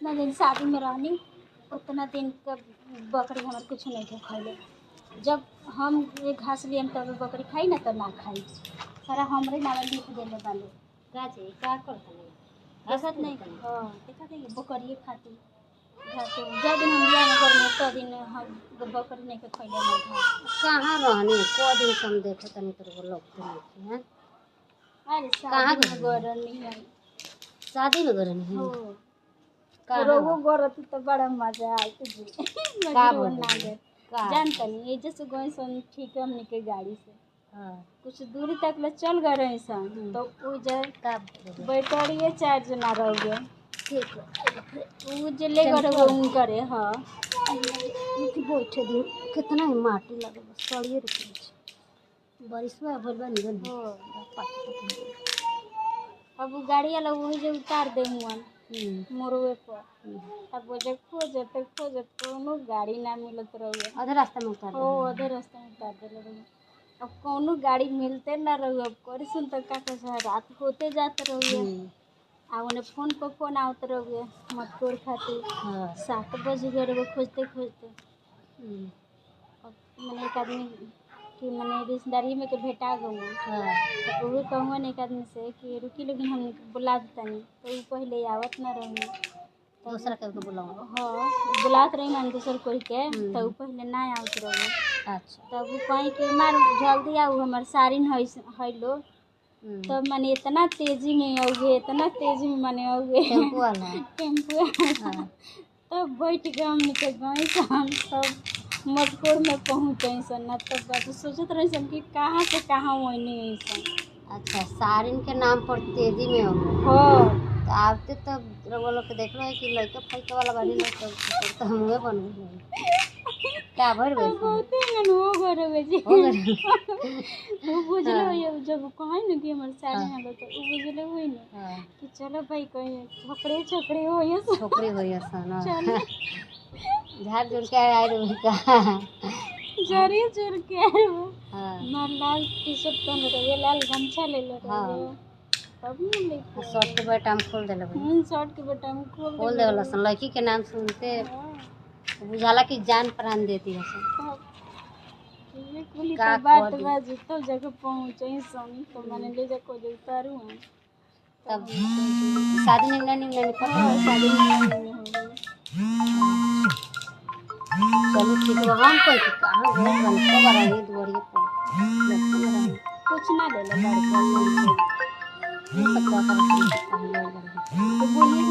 जितना दिन शादी में रहनी उतना दिन का बकरी हमारे कुछ नहीं थे खैले। जब हम ये घास लिए तब बकरी खाई ना तो ना खाई, सारा हमरे नाम लिख देले बाले। का करता देखत नहीं हाँ देखत नहीं बकरिए खाती घास। जब दिन हम लिया घर में तो दिन हम बकरी नहीं के खैले हमारे घास। कहाँ रहनी को दिन से हम देखे तनी तो लोग हैं। अरे शादी में गरनी है, शादी में गरनी है हो कहाँ रोगो गरती तो बड़ा मजा आई जी। का मजबूर बोल ना गए जानता नहीं ये जैसे गए सन ठीक है हमने के गाड़ी से हां कुछ दूरी तक ले चल गए रहे सन तो वो जे का बैटरिए चार्ज ना रह गए ठीक वो जे ले गए वो उन करे हां कि बैठे दे कितना ही माटी लगे बस सड़िए रुके बारिशवा भलवा निगन हो पाटी अब वो गाड़ी वाला वही जे उतार दे हुआ मोरवे पर। अब वो जब खोजते कोनो गाड़ी ना मिलत रहे आधे रास्ता में उतार हो आधे रास्ते में उतार देले रहे। अब कोनो गाड़ी मिलते ना रहे अब करे सुन तक का कह रात होते जाते रहे आ उन्हें फोन पर फोन आवत रहे मत तोड़ खातिर 7 बज गए रहे खोजते खोजते। अब मैंने एक आदमी कि मैंने रिश्तेदारी में के भेटा गए तो वो कहूँ एक आदमी से कि रुकी लेकिन हम बुला देता नहीं तो वो पहले आवत ना रहे दूसरा के बुलाओ हाँ बुलात रही मैंने दूसर कोई के तो वो पहले ना आवत रहे। अच्छा तब वो कहीं के मार जल्दी आओ हमार सारिन है लो तब मैंने इतना तेजी में आओगे इतना तेजी में मैंने आओगे टेम्पो तब बैठ के हम निकल गए सन सब मटकोर में पहुँचे सन ना तब बात सोचत रही सन कि कहाँ से कहाँ वही सन। अच्छा सारिन के नाम पर तेजी में हो हाँ तो आते तब रउआ लोग के देखलो है कि लड़का फैके वाला बानी ना तो हमवे बन का भर गए बहुते मन हो गए रे जी हो गए वो बुझले हो जब कहीं न कि हमर साले हलो तो वो बुझले होई ना कि चलो भाई कहीं छोकरे हो ये छोकरी होई सन चल झाड़ झुड़ के आए रे का जरी जोर के मार लाल टी-शर्ट पहन रहे लाल गमछा ले ले रहे तब न ले शर्ट के बटन खोल देले शर्ट के बटन खोल देला सन लड़की के नाम सुनते बुझाला कि जान प्राण देती है सन ये कुली तो बात बाजी तो जगह पहुंचे सन तो मैंने ले जा को जो उतारू हैं तब शादी निमना पता शादी नहीं हो गई। चलो ठीक है हम कोई कहाँ घर बनता बड़ा ये दुआरिये पर कुछ ना ले ले लड़का सब बात है तो बोलिए